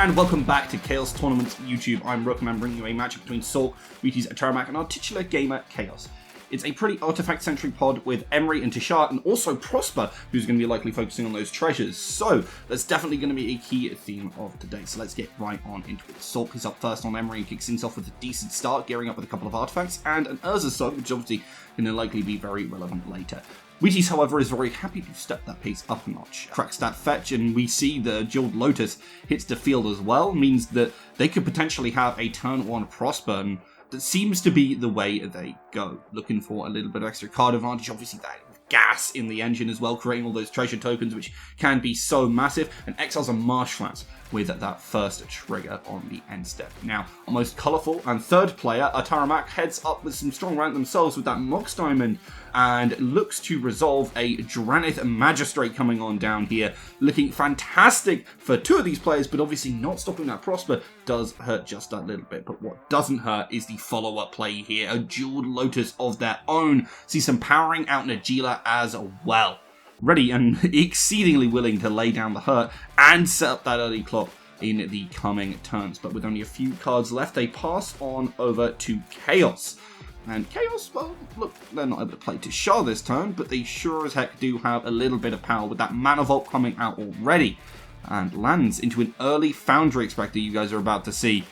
and welcome back to Ka0s Tournaments YouTube. I'm Webcam, bringing you a matchup between Sork, Wheaties, Ataramak, and our titular gamer, Ka0s. It's a pretty artifact-centric pod with Emery and Tishar, and also Prosper, who's going to be likely focusing on those treasures. So that's definitely going to be a key theme of today. So let's get right on into it. Sork is up first on Emery and kicks things off with a decent start, gearing up with a couple of artifacts and an Urza sub, which is obviously going to likely be very relevant later. Wheaties, however, is very happy to step that pace up a notch. Cracks that fetch, and we see the Jeweled Lotus hits the field as well, means that they could potentially have a turn 1 Prosper, and that seems to be the way they go. Looking for a little bit of extra card advantage, obviously that gas in the engine as well, creating all those treasure tokens, which can be so massive, and exiles a Marsh Flats with that first trigger on the end step. Now, our most colourful and third player, Ataramak, heads up with some strong rank themselves with that Mox Diamond, and looks to resolve a Dranith Magistrate coming on down here, looking fantastic for two of these players, but obviously not stopping that Prosper does hurt just a little bit. But what doesn't hurt is the follow-up play here, a Jeweled Lotus of their own. See some powering out Najila as well. Ready and exceedingly willing to lay down the hurt and set up that early clock in the coming turns. But with only a few cards left, they pass on over to Ka0s. And Ka0s, well, look, they're not able to play Tishar this turn, but they sure as heck do have a little bit of power with that Mana Vault coming out already. And lands into an early Foundry Expector you guys are about to see,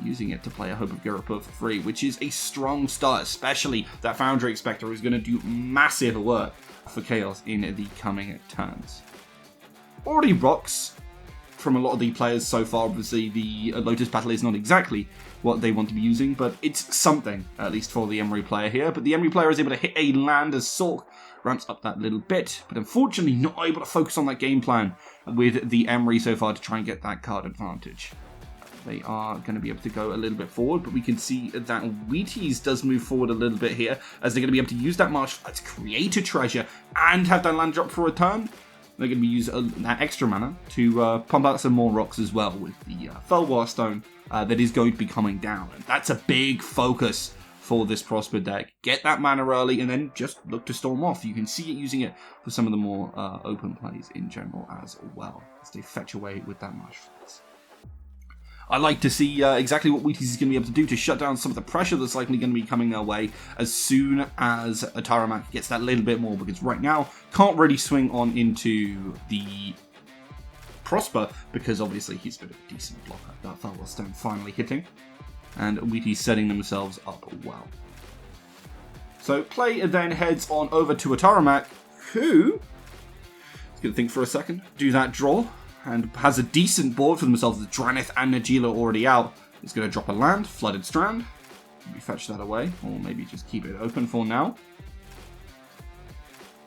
using it to play a Hope of Girapur for free, which is a strong start, especially that Foundry Expector is going to do massive work for Ka0s in the coming turns. Already rocks from a lot of the players so far. Obviously, the Lotus Battle is not exactly what they want to be using, but it's something, at least for the Emery player here. But the Emery player is able to hit a land as Sork ramps up that little bit, but unfortunately not able to focus on that game plan with the Emery so far to try and get that card advantage. They are going to be able to go a little bit forward, but we can see that Wheaties does move forward a little bit here, as they're going to be able to use that Marsh to create a treasure and have that land drop for a turn. They're going to be using that extra mana to pump out some more rocks as well with the Felwar Stone that is going to be coming down. And that's a big focus for this Prosper deck. Get that mana early and then just look to storm off. You can see it using it for some of the more open plays in general as well, as they fetch away with that Marsh Flats. I like to see exactly what Wheaties is going to be able to do to shut down some of the pressure that's likely going to be coming their way as soon as Ataramak gets that little bit more, because right now can't really swing on into the Prosper because obviously he's a bit of a decent blocker. That Felwar Stone finally hitting, and Wheaties setting themselves up well. So play then heads on over to Ataramak, who is going to think for a second, do that draw, and has a decent board for themselves with Dranith and Najila already out. It's going to drop a land, Flooded Strand. Maybe fetch that away, or maybe just keep it open for now.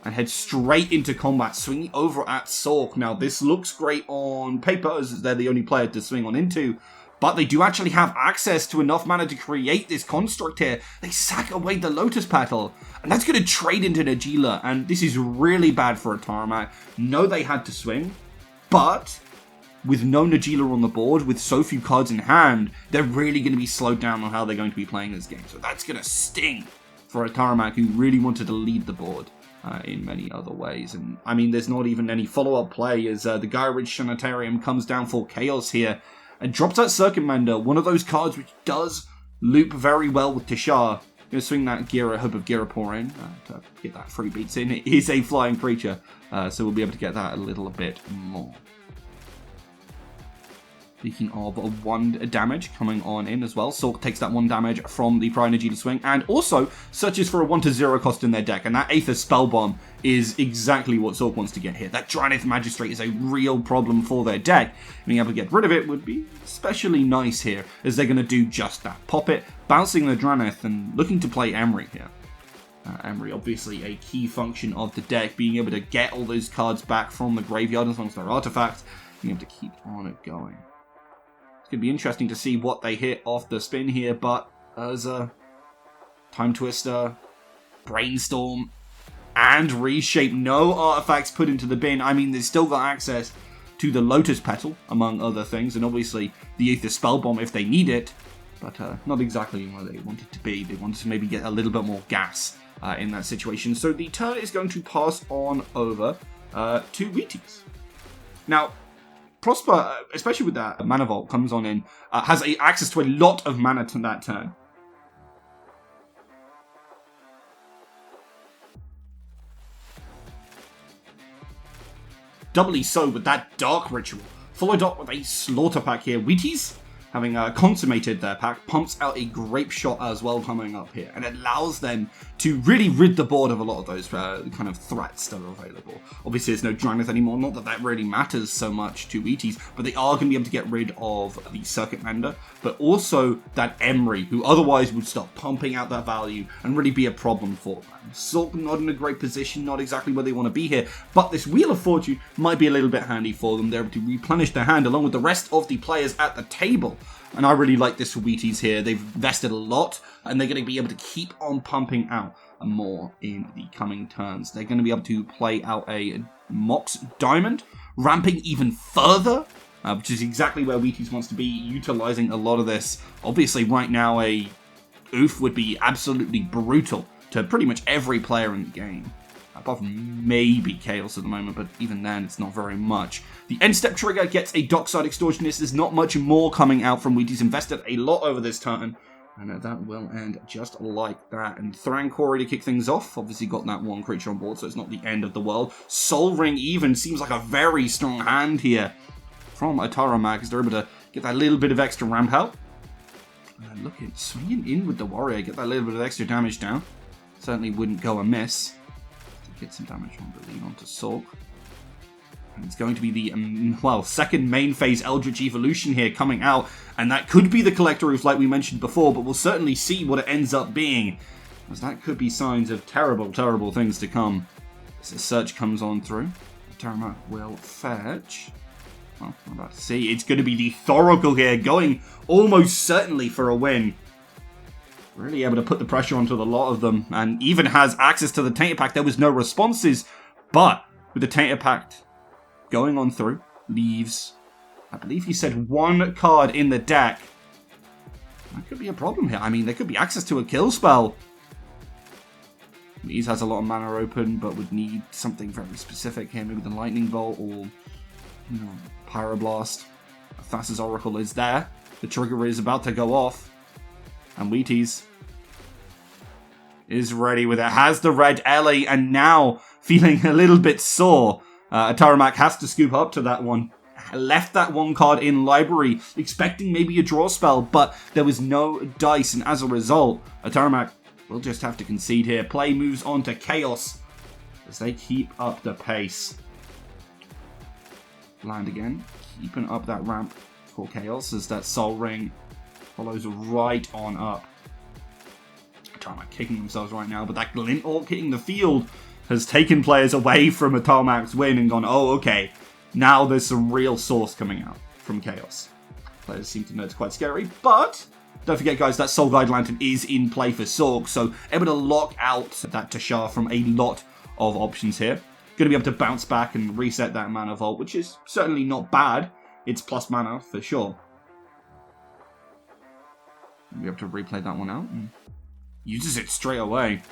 And head straight into combat, swinging over at Sork. Now, this looks great on paper, as they're the only player to swing on into, but they do actually have access to enough mana to create this construct here. They sack away the Lotus Petal, and that's going to trade into Najila, and this is really bad for Ataramak. No, they had to swing, but with no Najila on the board, with so few cards in hand, they're really going to be slowed down on how they're going to be playing this game. So that's going to sting for Ataramak, who really wanted to lead the board in many other ways. And I mean, there's not even any follow-up play as the Gaia Ridge Sanitarium comes down for Ka0s here and drops that Circuit Mender, one of those cards which does loop very well with Tishar. Going to swing that Hope of Girapur in to get that free beats in. It is a flying creature, so we'll be able to get that a little bit more. Speaking of 1 damage coming on in as well, Sork takes that 1 damage from the Prior Najila swing, and also searches for a 1-0 cost in their deck, and that Aether Spell Bomb is exactly what Sork wants to get here. That Dranith Magistrate is a real problem for their deck. Being able to get rid of it would be especially nice here, as they're going to do just that. Pop it, bouncing the Dranith, and looking to play Emery here. Emery, obviously a key function of the deck, being able to get all those cards back from the graveyard as long as they're artifacts, being able to keep on it going. It's going to be interesting to see what they hit off the spin here, but Urza, Time Twister, Brainstorm, and Reshape. No artifacts put into the bin. I mean, they've still got access to the Lotus Petal, among other things, and obviously the Aether Spell Bomb if they need it, but not exactly where they want it to be. They wanted to maybe get a little bit more gas in that situation. So the turn is going to pass on over to Wheaties. Now, Prosper, especially with that mana vault, comes on in, has access to a lot of mana to that turn. Doubly so with that Dark Ritual, followed up with a Slaughter Pack here. Wheaties, having consummated their pack, pumps out a Grape Shot as well coming up here, and it allows them to really rid the board of a lot of those kind of threats that are available. Obviously, there's no Dragons anymore, not that that really matters so much to Wheaties, but they are going to be able to get rid of the Circuit Mender, but also that Emery, who otherwise would start pumping out that value and really be a problem for them. Sulk not in a great position, not exactly where they want to be here, but this Wheel of Fortune might be a little bit handy for them. They're able to replenish their hand along with the rest of the players at the table. And I really like this for Wheaties here. They've invested a lot, and they're going to be able to keep on pumping out more in the coming turns. They're going to be able to play out a Mox Diamond, ramping even further, which is exactly where Wheaties wants to be, utilizing a lot of this. Obviously, right now, a Oof would be absolutely brutal to pretty much every player in the game. Apart from maybe Ka0s at the moment, but even then, it's not very much. The end step trigger gets a Dockside Extortionist. There's not much more coming out from Wheaties. Invested a lot over this turn, and that will end just like that. And Thrankori to kick things off. Obviously got that one creature on board, so it's not the end of the world. Soul Ring even seems like a very strong hand here from Ataramak, as they're able to get that little bit of extra ramp help. Look at swinging in with the Warrior, get that little bit of extra damage down. Certainly wouldn't go amiss. Get some damage on the lead onto Sulk. And it's going to be the, second main phase Eldritch Evolution here coming out. And that could be the Collector Roof like we mentioned before, but we'll certainly see what it ends up being, as that could be signs of terrible, terrible things to come. As the search comes on through, Tarama will fetch. Well, I'm about to see. It's going to be the Thoracle here, going almost certainly for a win. Really able to put the pressure onto a lot of them, and even has access to the Tainted Pact. There was no responses, but with the Tainted Pact going on through, leaves, I believe he said, one card in the deck. That could be a problem here. I mean, there could be access to a kill spell. Leaves has a lot of mana open, but would need something very specific here. Maybe the Lightning Bolt or, Pyroblast. Thassa's Oracle is there. The trigger is about to go off. And Wheaties is ready with it. Has the red Ellie, and now feeling a little bit sore. Ataramak has to scoop up to that one. Left that one card in library, expecting maybe a draw spell, but there was no dice, and as a result, Ataramak will just have to concede here. Play moves on to Ka0s as they keep up the pace. Land again, keeping up that ramp for Ka0s as that Soul Ring follows right on up. Ataramak kicking themselves right now, but that Glint Orc hitting the field has taken players away from Atarak's win and gone, oh, okay, now there's some real sauce coming out from Ka0s. Players seem to know it's quite scary, but don't forget, guys, that Soul Guide Lantern is in play for Sorg, so able to lock out that Tashar from a lot of options here. Going to be able to bounce back and reset that Mana Vault, which is certainly not bad. It's plus mana for sure. Be able to replay that one out and uses it straight away.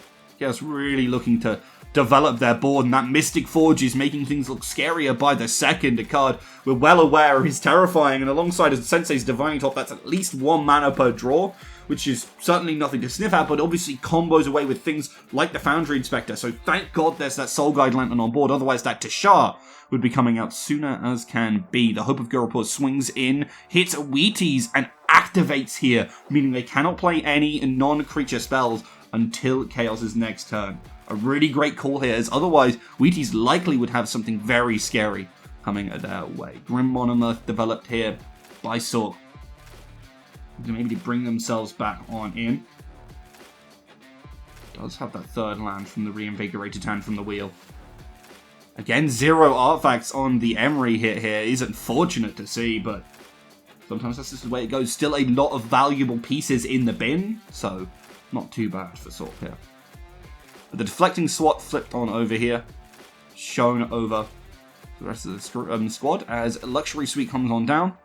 Ka0s really looking to develop their board, and that Mystic Forge is making things look scarier by the second. A card we're well aware is terrifying, and alongside his Sensei's Divining Top, that's at least 1 mana per draw, which is certainly nothing to sniff at, but obviously combos away with things like the Foundry Inspector, so thank God there's that Soul Guide Lantern on board, otherwise that Tashar would be coming out sooner as can be. The Hope of Gurapur swings in, hits Wheaties, and activates here, meaning they cannot play any non-creature spells until Ka0s' next turn. A really great call here, as otherwise Wheaties likely would have something very scary coming their way. Grim Monomorph developed here by Sorg. Maybe to bring themselves back on in. Does have that third land from the reinvigorated hand from the wheel. Again, 0 artifacts on the Emery hit here is unfortunate to see, but sometimes that's just the way it goes. Still a lot of valuable pieces in the bin, so not too bad for Sorg here. But the deflecting SWAT flipped on over here, shown over the rest of the squad as Luxury Suite comes on down.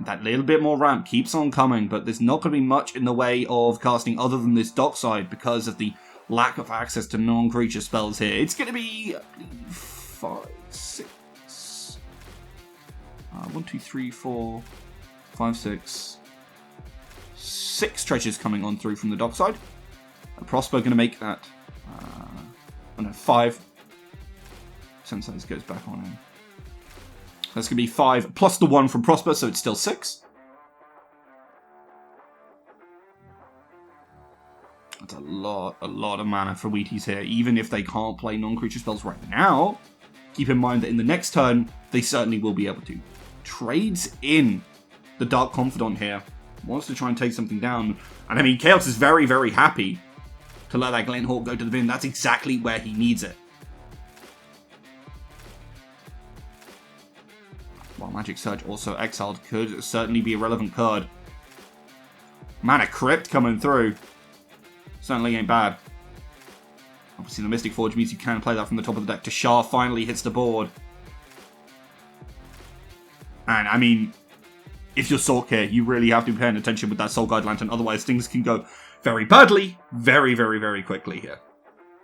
That little bit more ramp keeps on coming, but there's not going to be much in the way of casting other than this Dockside because of the lack of access to non-creature spells here. It's going to be 5, 6, 1, 2, 3, 4, 5, 6. 6 treasures coming on through from the dockside. Prosper going to make that. 5. Sensei's goes back on in. That's going to be 5 plus the 1 from Prosper, so it's still 6. That's a lot of mana for Wheaties here, even if they can't play non-creature spells right now. Keep in mind that in the next turn, they certainly will be able to. Trades in the Dark Confidant here. Wants to try and take something down. And I mean, Ka0s is very, very happy to let that Glenhawk go to the bin. That's exactly where he needs it. While Magic Surge also exiled could certainly be a relevant card. Mana Crypt coming through. Certainly ain't bad. Obviously the Mystic Forge means you can play that from the top of the deck. Tashar finally hits the board. And I mean, if you're Sork here, you really have to be paying attention with that Soul Guide Lantern. Otherwise things can go very badly, very, very, very quickly here.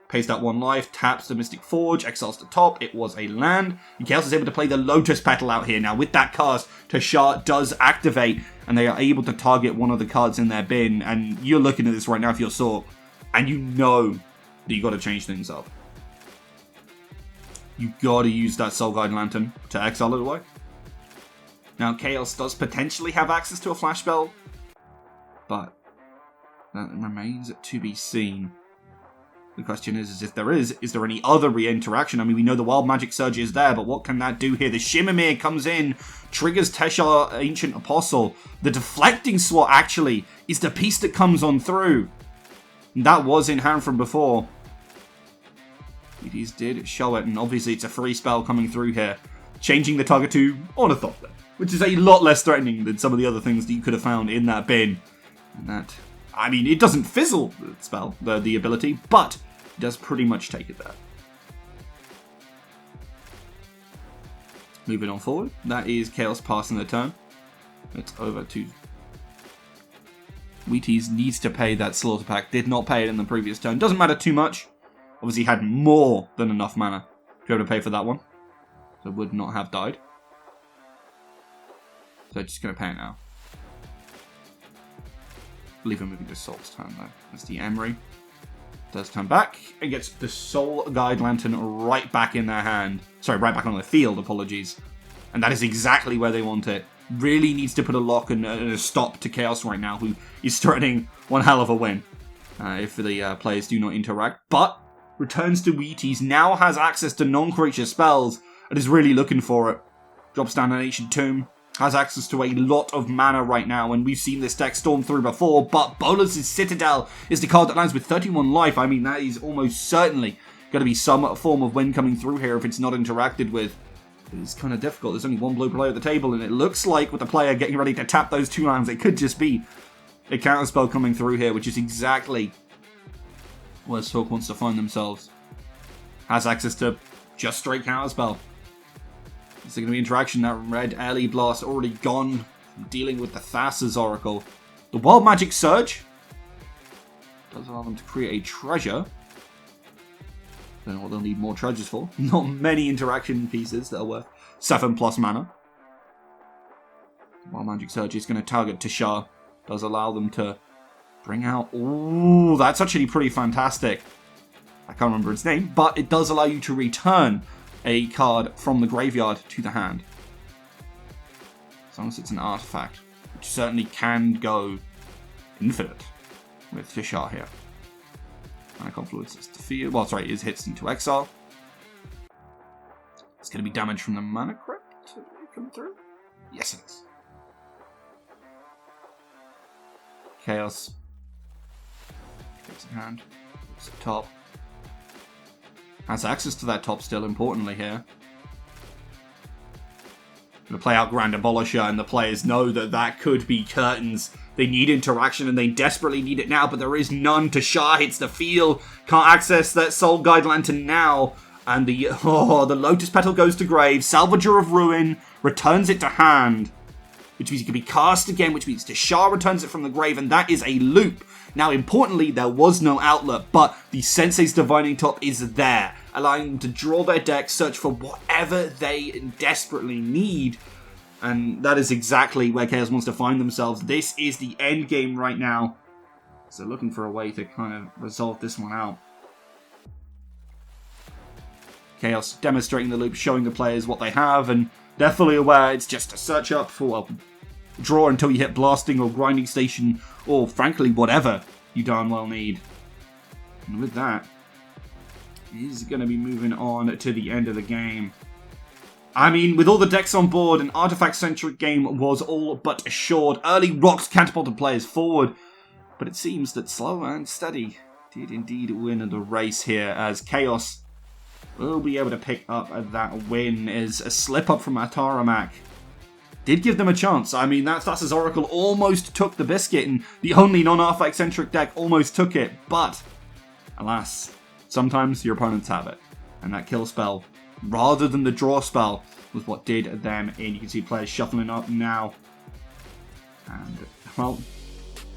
Pays that 1 life, taps the Mystic Forge, exiles the top. It was a land. And Ka0s is able to play the Lotus Petal out here. Now with that cast, Tashar does activate and they are able to target one of the cards in their bin. And you're looking at this right now if you're Sork, and you know that you got to change things up. You got to use that Soul Guide Lantern to exile it away. Now Ka0s does potentially have access to a flash spell, but that remains to be seen. The question is if there is there any other re-interaction? I mean, we know the Wild Magic Surge is there, but what can that do here? The Shimmermere comes in, triggers Teshar Ancient Apostle. The Deflecting Swat actually is the piece that comes on through. That was in hand from before. Wheaties did show it, and obviously it's a free spell coming through here. Changing the target to Ornithopter, which is a lot less threatening than some of the other things that you could have found in that bin. And that, I mean, it doesn't fizzle the spell, the ability, but it does pretty much take it there. Moving on forward, that is Ka0s passing the turn. It's over to Wheaties needs to pay that Slaughter Pact. Did not pay it in the previous turn. Doesn't matter too much. Obviously had more than enough mana to be able to pay for that one. So would not have died. So just going to pay it now. I believe we're moving to Sol's turn though. That's the Emery. Does turn back and gets the Soul Guide Lantern right back in their hand. Sorry, right back on the field, apologies. And that is exactly where they want it. Really needs to put a lock and a stop to Ka0s right now, who is threatening one hell of a win if the players do not interact. But returns to Wheaties, now has access to non-creature spells and is really looking for it. Drops down an Ancient Tomb, has access to a lot of mana right now, and we've seen this deck storm through before, but Bolas' Citadel is the card that lands with 31 life. I mean, that is almost certainly going to be some form of win coming through here if it's not interacted with. It's kind of difficult. There's only one blue player at the table, and it looks like with the player getting ready to tap those 2 lands, it could just be a counterspell coming through here, which is exactly where Sork wants to find themselves. Has access to just straight counterspell. Is there going to be interaction? That red Alley Blast already gone, dealing with the Thassa's Oracle. The Wild Magic Surge does allow them to create a treasure. Don't know what they'll need more treasures for. Not many interaction pieces that are worth 7+ mana. Wild Magic Surge is going to target Tashar. Does allow them to bring out... Ooh, that's actually pretty fantastic. I can't remember its name, but it does allow you to return a card from the graveyard to the hand. As long as it's an artifact, which certainly can go infinite with Tashar here. Mana Confluence is defeated. Well, sorry, it hits into exile. It's going to be damage from the Mana Crypt come through. Yes, it is. Ka0s. Takes a hand. Looks at top. Has access to that top still, importantly here. Going to play out Grand Abolisher, and the players know that that could be curtains. They need interaction, and they desperately need it now, but there is none. Tashar hits the field. Can't access that Soul Guide Lantern now. And the Lotus Petal goes to grave. Salvager of Ruin returns it to hand, which means it can be cast again, which means Tashar returns it from the grave, and that is a loop. Now, importantly, there was no outlet, but the Sensei's Divining Top is there, allowing them to draw their deck, search for whatever they desperately need. And that is exactly where Ka0s wants to find themselves. This is the end game right now. So looking for a way to kind of resolve this one out. Ka0s demonstrating the loop, showing the players what they have, and they're fully aware it's just a search up for, well, draw until you hit blasting or grinding station, or frankly, whatever you darn well need. And with that, he's going to be moving on to the end of the game. I mean, with all the decks on board, an artifact-centric game was all but assured. Early rocks catapulted players forward, but it seems that slow and steady did indeed win the race here, as Ka0s will be able to pick up that win. As a slip-up from Ataramak did give them a chance. I mean, that Thassa's Oracle almost took the biscuit, and the only non-artifact-centric deck almost took it, but alas, sometimes your opponents have it, and that kill spell, rather than the draw spell, was what did them in. You can see players shuffling up now. And, well,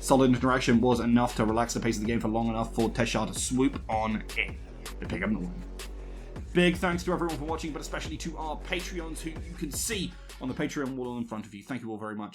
solid interaction was enough to relax the pace of the game for long enough for Teshar to swoop on in to pick up the win. Big thanks to everyone for watching, but especially to our Patreons, who you can see on the Patreon wall in front of you. Thank you all very much.